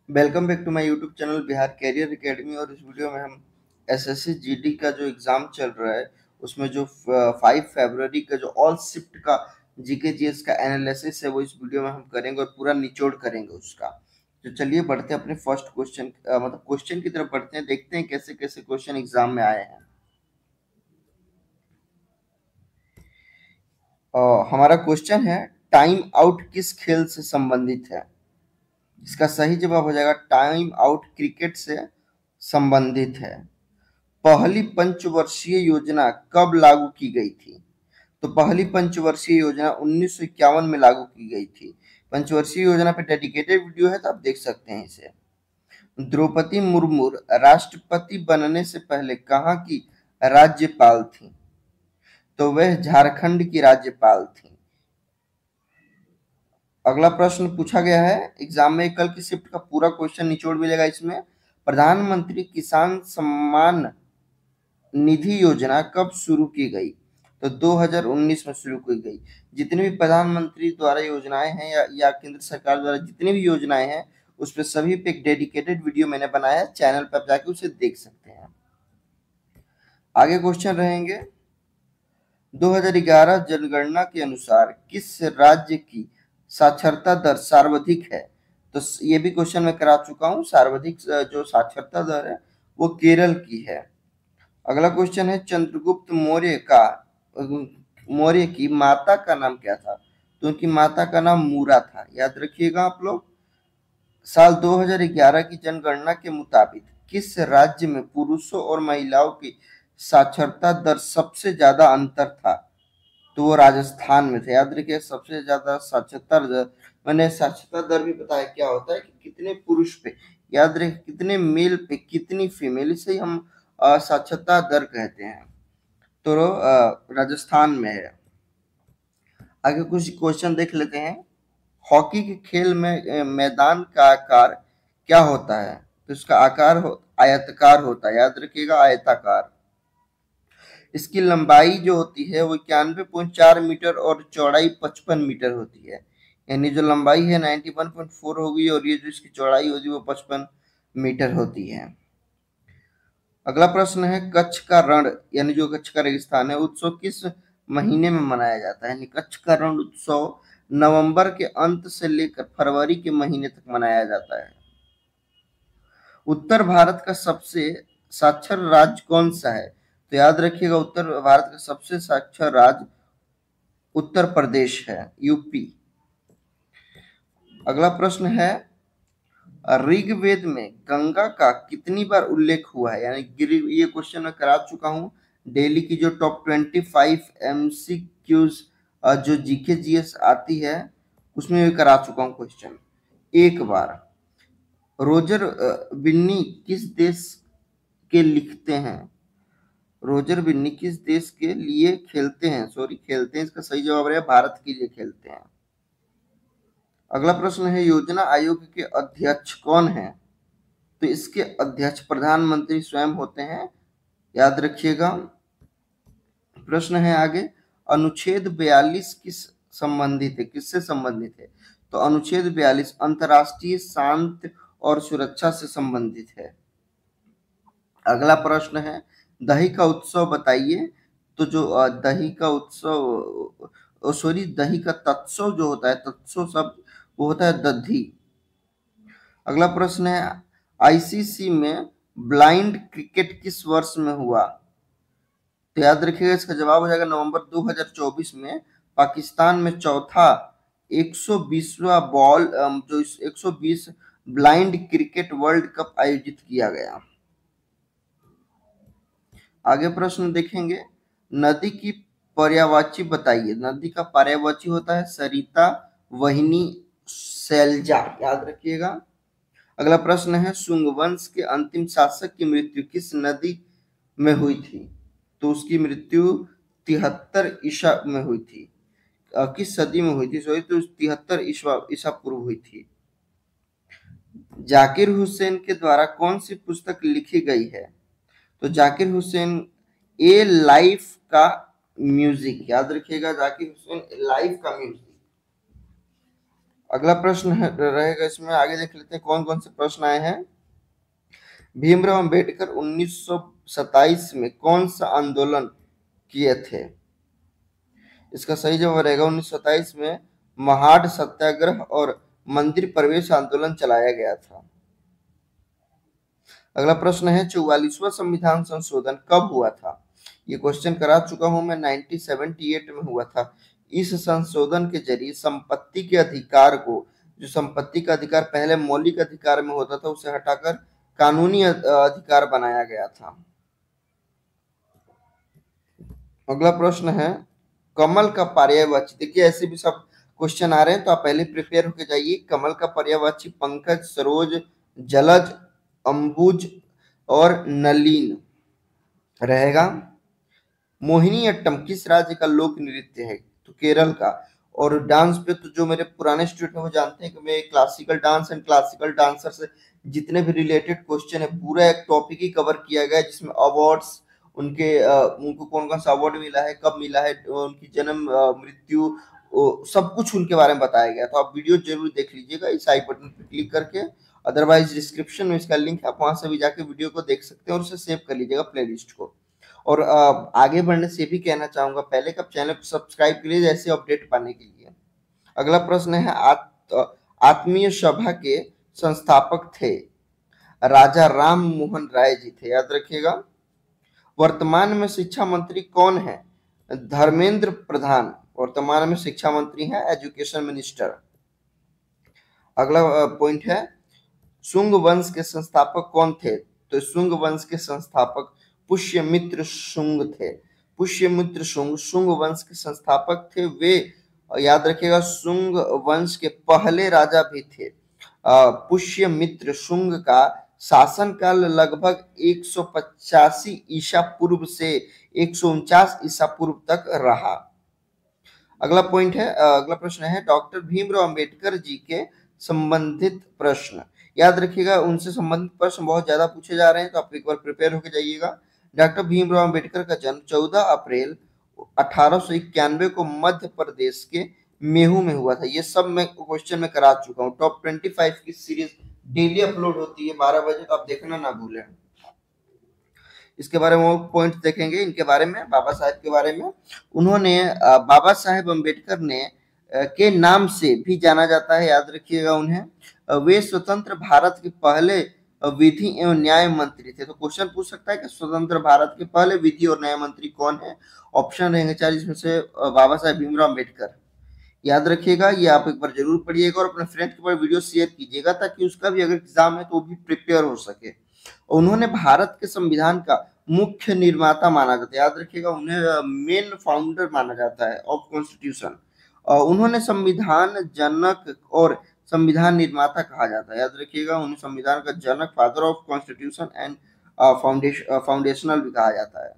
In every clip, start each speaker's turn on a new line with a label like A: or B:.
A: Welcome back to my YouTube channel Bihar career academy. और इस video में हम एसएससी जीडी का जो एग्जाम चल रहा है उसमें जो 5 फरवरी का जो ऑल शिफ्ट का जीके जीएस का एनालिसिस है वो इस वीडियो में हम करेंगे और पूरा निचोड़ करेंगे उसका। तो चलिए बढ़ते हैं अपने फर्स्ट क्वेश्चन मतलब क्वेश्चन की तरफ बढ़ते हैं, देखते हैं कैसे कैसे क्वेश्चन एग्जाम में आए हैं। हमारा क्वेश्चन है टाइम आउट किस खेल से संबंधित है। इसका सही जवाब हो जाएगा टाइम आउट क्रिकेट से संबंधित है। पहली पंचवर्षीय योजना कब लागू की गई थी? तो पहली पंचवर्षीय योजना 1951 में लागू की गई थी। पंचवर्षीय योजना पे डेडिकेटेड वीडियो है तो आप देख सकते हैं इसे। द्रौपदी मुर्मू राष्ट्रपति बनने से पहले कहाँ की राज्यपाल थी? तो वह झारखंड की राज्यपाल थी। अगला प्रश्न पूछा गया है एग्जाम में, कल की शिफ्ट का पूरा क्वेश्चन निचोड़ मिलेगा इसमें। प्रधानमंत्री किसान सम्मान निधि योजना कब शुरू की गई? तो 2019 में शुरू की गई। जितनी भी प्रधानमंत्री द्वारा योजनाएं हैं या केंद्र सरकार द्वारा जितनी भी योजनाएं हैं उस पर सभी पे एक डेडिकेटेड वीडियो मैंने बनाया है, चैनल पर आप जाके उसे देख सकते हैं। आगे क्वेश्चन रहेंगे 2011 जनगणना के अनुसार किस राज्य की साक्षरता दर सर्वाधिक है? तो ये भी क्वेश्चन मैं करा चुका हूँ। सर्वाधिक जो साक्षरता दर है वो केरल की है। अगला क्वेश्चन है चंद्रगुप्त मौर्य की माता का नाम क्या था? तो उनकी माता का नाम मूरा था, याद रखिएगा आप लोग। साल 2011 की जनगणना के मुताबिक किस राज्य में पुरुषों और महिलाओं की साक्षरता दर सबसे ज्यादा अंतर था? तो वो राजस्थान में थे। याद रखिए सबसे ज्यादा साक्षरता दर, मैंने साक्षरता दर भी बताया क्या होता है कि कितने पुरुष पे, याद रखिए कितने मेल पे कितनी फीमेल, इसे ही हम साक्षरता दर कहते हैं। तो राजस्थान में है। आगे कुछ क्वेश्चन देख लेते हैं। हॉकी के खेल में मैदान का आकार क्या होता है? तो इसका आकार आयताकार होता है, याद रखिएगा आयताकार। इसकी लंबाई जो होती है वो 91.4 मीटर और चौड़ाई 55 मीटर होती है। यानी जो लंबाई है 91.4 होगी और ये जो इसकी चौड़ाई होगी वो 55 मीटर होती है। अगला प्रश्न है कच्छ का रण यानी जो कच्छ का रेगिस्तान है उत्सव किस महीने में मनाया जाता है? यानी कच्छ का रण उत्सव नवंबर के अंत से लेकर फरवरी के महीने तक मनाया जाता है। उत्तर भारत का सबसे साक्षर राज्य कौन सा है? तो याद रखिएगा उत्तर भारत का सबसे साक्षर राज्य उत्तर प्रदेश है, यूपी। अगला प्रश्न है ऋग्वेद में गंगा का कितनी बार उल्लेख हुआ है? यानी ये क्वेश्चन मैं करा चुका हूँ। डेली की जो टॉप 25 एमसीक्यूज जो जीके जीएस आती है उसमें भी करा चुका हूँ क्वेश्चन एक बार। रोजर बिन्नी किस देश के लिखते हैं? रोजर बिन्नी किस देश के लिए खेलते हैं? खेलते हैं, इसका सही जवाब है भारत के लिए खेलते हैं। अगला प्रश्न है योजना आयोग के अध्यक्ष कौन है? तो इसके अध्यक्ष प्रधानमंत्री स्वयं होते हैं, याद रखिएगा। प्रश्न है आगे अनुच्छेद 42 किससे संबंधित है? तो अनुच्छेद 42 अंतरराष्ट्रीय शांति और सुरक्षा से संबंधित है। अगला प्रश्न है दही का उत्सव बताइए। तो जो दही का उत्सव दही का तत्सव जो होता है, तत्सव शब्द वो होता है दधी। अगला प्रश्न है आईसीसी में ब्लाइंड क्रिकेट किस वर्ष में हुआ? तो याद रखिएगा इसका जवाब हो जाएगा नवंबर 2024 में पाकिस्तान में चौथा 120वां जो 120 ब्लाइंड क्रिकेट वर्ल्ड कप आयोजित किया गया। आगे प्रश्न देखेंगे नदी की पर्यायवाची बताइए। नदी का पर्यायवाची होता है सरिता, वहिनी, सैलजा, याद रखिएगा। अगला प्रश्न है शुंग वंश के अंतिम शासक की मृत्यु किस नदी में हुई थी? तो उसकी मृत्यु 73 ईसा में हुई थी। किस सदी में हुई थी? तो 73 ईसा पूर्व हुई थी। जाकिर हुसैन के द्वारा कौन सी पुस्तक लिखी गई है? तो जाकिर हुसैन ए लाइफ का म्यूजिक, याद रखिएगा जाकिर हुसैन ए लाइफ का म्यूजिक। अगला प्रश्न रहेगा इसमें, आगे देख लेते हैं कौन कौन से प्रश्न आए हैं। भीमराव अंबेडकर 1927 में कौन सा आंदोलन किए थे? इसका सही जवाब रहेगा 1927 में महाड सत्याग्रह और मंदिर प्रवेश आंदोलन चलाया गया था। अगला प्रश्न है 44वां संविधान संशोधन कब हुआ था? ये क्वेश्चन करा चुका हूं मैं, 1978 में हुआ था। इस संशोधन के जरिए संपत्ति के अधिकार को, जो संपत्ति का अधिकार पहले मौलिक अधिकार में होता था, उसे हटाकर कानूनी अधिकार बनाया गया था। अगला प्रश्न है कमल का पर्यायवाची, देखिए ऐसे भी सब क्वेश्चन आ रहे हैं तो आप पहले प्रिपेयर होके जाइए। कमल का पर्यायवाची पंकज, सरोज, जलज, अंबुज और नलिन रहेगा। मोहिनीअट्टम किस राज्य का लोक नृत्य है? तो केरल का। और डांस पे तो जो मेरे पुराने स्टूडेंट हैं वो जानते हैं कि मैं classical dance and classical dancer से जितने भी रिलेटेड क्वेश्चन है पूरा एक टॉपिक ही कवर किया गया है, जिसमें अवार्ड्स, उनको कौन कौन सा अवार्ड मिला है, कब मिला है, उनकी जन्म मृत्यु, सब कुछ उनके बारे में बताया गया। तो आप वीडियो जरूर देख लीजिएगा इस आई बटन पर क्लिक करके, अदरवाइज डिस्क्रिप्शन में इसका लिंक है, आप वहां से भी जाके वीडियो को देख सकते हैं और उसे सेव कर लीजिएगा प्लेलिस्ट को। और आगे बढ़ने से भी कहना चाहूंगा, पहले कब चैनल को सब्सक्राइब कर लीजिए ऐसे अपडेट पाने के लिए। अगला प्रश्न है आत्मीय सभा के संस्थापक थे? राजा राम मोहन राय जी थे, याद रखिएगा। वर्तमान में शिक्षा मंत्री कौन है? धर्मेंद्र प्रधान वर्तमान में शिक्षा मंत्री हैं, एजुकेशन मिनिस्टर। अगला पॉइंट है शुंग वंश के संस्थापक कौन थे? तो शुंग वंश के संस्थापक पुष्यमित्र शुंग थे। पुष्यमित्र शुंग शुंग वंश के संस्थापक थे। वे, याद रखिएगा, शुंग वंश के पहले राजा भी थे। पुष्यमित्र शुंग का शासनकाल लगभग 185 ईसा पूर्व से 149 ईसा पूर्व तक रहा। अगला पॉइंट है, अगला प्रश्न है डॉक्टर भीमराव अंबेडकर जी के संबंधित प्रश्न। याद रखिएगा उनसे संबंधित प्रश्न बहुत ज्यादा पूछे जा रहे हैं तो आप एक बार प्रिपेयर होकर जाइएगा। डॉक्टर भीमराव अंबेडकर का जन्म 14 अप्रैल 1891 को मध्य प्रदेश के मेहू में हुआ था। ये सब मैं क्वेश्चन में करा चुका हूँ। टॉप 25 की सीरीज डेली अपलोड होती है 12 बजे, तो आप देखना ना भूलें। इसके बारे में पॉइंट देखेंगे, इनके बारे में, बाबा साहेब के बारे में। उन्होंने बाबा साहेब अम्बेडकर ने के नाम से भी जाना जाता है, याद रखिएगा उन्हें। वे स्वतंत्र भारत के पहले विधि एवं न्याय मंत्री थे। तो क्वेश्चन पूछ सकता है कि स्वतंत्र भारत के पहले विधि और न्याय मंत्री कौन है? ऑप्शन रहेंगे 4, जिसमें से बाबा साहेब भीमराव अम्बेडकर। याद रखिएगा, ये आप एक बार जरूर पढ़िएगा और अपने फ्रेंड के पास वीडियो शेयर कीजिएगा ताकि उसका भी अगर एग्जाम है तो वो भी प्रिपेयर हो सके। उन्होंने भारत के संविधान का मुख्य निर्माता माना जाता है, याद रखिएगा उन्हें मेन फाउंडर माना जाता है ऑफ कॉन्स्टिट्यूशन। उन्होंने संविधान जनक और संविधान निर्माता कहा जाता है, याद रखिएगा उन्हें संविधान का जनक, father of constitution and foundational भी कहा जाता है,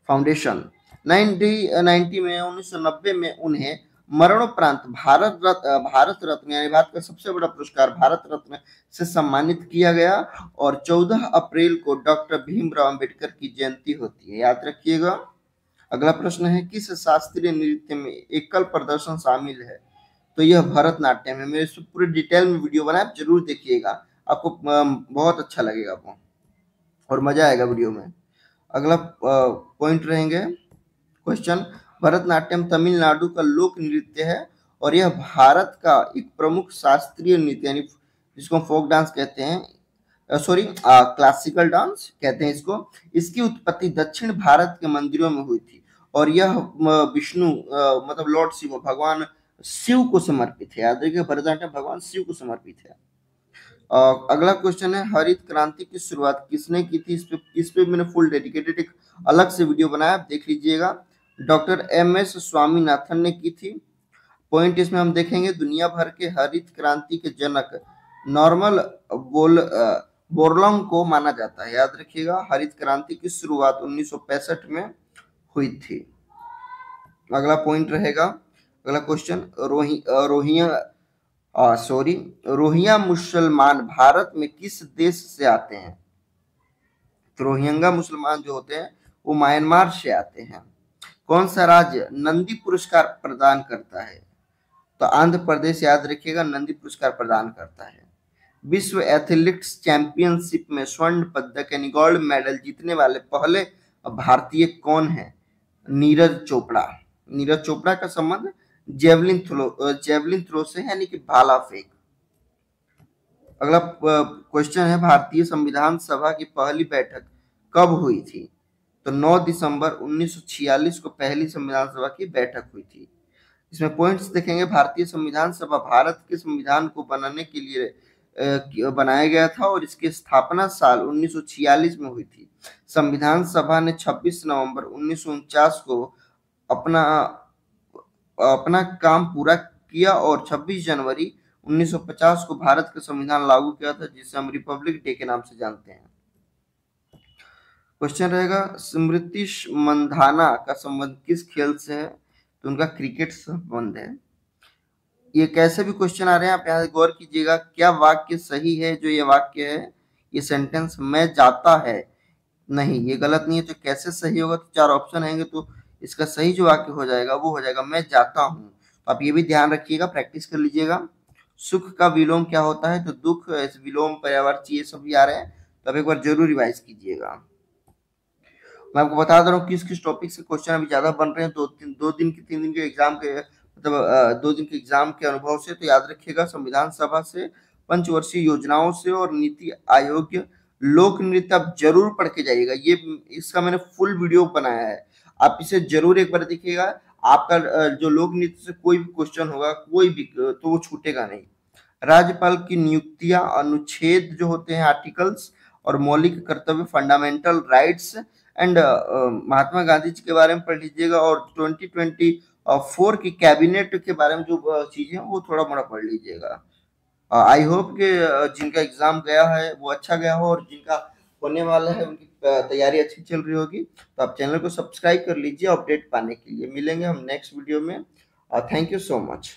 A: फाउंडेशन। 1990 में उन्हें मरणोपरांत भारत रत्न यानी भारत का सबसे बड़ा पुरस्कार भारत रत्न से सम्मानित किया गया। और 14 अप्रैल को डॉक्टर भीमराव अंबेडकर की जयंती होती है, याद रखिएगा। अगला प्रश्न है किस शास्त्रीय नृत्य में एकल प्रदर्शन शामिल है? तो यह भरतनाट्यम है। मेरे इस पूरे डिटेल में वीडियो बनाया, जरूर देखिएगा, आपको बहुत अच्छा लगेगा वो और मजा आएगा वीडियो में। अगला पॉइंट रहेंगे क्वेश्चन, भरतनाट्यम तमिलनाडु का लोक नृत्य है और यह भारत का एक प्रमुख शास्त्रीय नृत्य यानी जिसको फोक डांस कहते हैं, सॉरी क्लासिकल डांस कहते हैं इसको। इसकी उत्पत्ति दक्षिण भारत के मंदिरों में हुई थी और यह विष्णु मतलब लॉर्ड शिव, भगवान शिव को समर्पित है। याद रखिए भरतनाट्यम भगवान शिव को समर्पित है। अगला क्वेश्चन है हरित क्रांति की शुरुआत किसने की थी? इस पे मैंने फुल डेडिकेटेड एक अलग से वीडियो बनाया, आप देख लीजिएगा। Doctor MS. स्वामीनाथन ने की थी। पॉइंट इसमें हम देखेंगे दुनिया भर के हरित क्रांति के जनक नॉर्मल बोरलॉन्ग को माना जाता है, याद रखिएगा। हरित क्रांति की शुरुआत 1965 में हुई थी। अगला पॉइंट रहेगा, अगला क्वेश्चन, रोहिंग्या मुसलमान भारत में किस देश से आते हैं? तो रोहिंग्या मुसलमान जो होते हैं वो म्यांमार से आते हैं। कौन सा राज्य नंदी पुरस्कार प्रदान करता है? तो आंध्र प्रदेश याद रखिएगा नंदी पुरस्कार प्रदान करता है। विश्व एथलेटिक्स चैंपियनशिप में स्वर्ण पदक यानी गोल्ड मेडल जीतने वाले पहले भारतीय कौन है? नीरज चोपड़ा। नीरज चोपड़ा का संबंध जेवलिन थ्रो से है, यानी कि भाला फेंक। अगला क्वेश्चन है, भारतीय संविधान सभा की पहली बैठक कब हुई थी? तो 9 दिसंबर 1946 को पहली संविधान सभा की बैठक हुई थी। इसमें पॉइंट्स देखेंगे, भारतीय संविधान सभा भारत के संविधान को बनाने के लिए बनाया गया था और इसकी स्थापना साल 1946 में हुई थी। संविधान सभा ने 26 नवंबर 1949 को अपना काम पूरा किया और 26 जनवरी 1950 को भारत का संविधान लागू किया था, जिसे हम रिपब्लिक डे के नाम से जानते हैं। क्वेश्चन रहेगा, स्मृति मंधाना का संबंध किस खेल से है? तो उनका क्रिकेट से संबंध है। ये कैसे भी क्वेश्चन आ रहे हैं, आप यहाँ गौर कीजिएगा, क्या वाक्य सही है? जो ये वाक्य है, ये सेंटेंस मैं जाता है, नहीं, ये गलत नहीं है। तो कैसे सही होगा? तो 4 ऑप्शन आएंगे, तो इसका सही जो वाक्य हो जाएगा वो हो जाएगा मैं जाता हूँ। तो आप ये भी ध्यान रखिएगा, प्रैक्टिस कर लीजिएगा। सुख का विलोम क्या होता है? तो दुख, विलोम, पर्यायवाची, ये सभी आ रहे हैं, तो आप एक बार जरूर रिवाइज कीजिएगा। मैं आपको बता दे रहा हूँ किस किस टॉपिक से क्वेश्चन अभी ज्यादा बन रहे हैं। 3 दिन के एग्जाम के, मतलब 2 दिन के एग्जाम के अनुभव से। तो याद रखिएगा, संविधान सभा से, पंचवर्षीय योजनाओं से और नीति आयोग, लोक नृत्य आप जरूर पढ़ के जाइएगा। ये इसका मैंने फुल वीडियो बनाया है, आप इसे जरूर एक बार देखिएगा। आपका जो लोक नृत्य से कोई भी क्वेश्चन होगा, कोई भी, तो वो छूटेगा नहीं। राज्यपाल की नियुक्तियां, अनुच्छेद जो होते हैं, आर्टिकल्स, और मौलिक कर्तव्य, fundamental rights and Mahatma Gandhi ji के बारे में पढ़ लीजिएगा। और 2024 की कैबिनेट के बारे में जो चीजें वो थोड़ा मोड़ा पढ़ लीजिएगा। आई होप कि जिनका एग्जाम गया है वो अच्छा गया हो, और जिनका होने वाला है उनकी तैयारी अच्छी चल रही होगी। तो आप चैनल को सब्सक्राइब कर लीजिए अपडेट पाने के लिए। मिलेंगे हम नेक्स्ट वीडियो में। Thank you so much.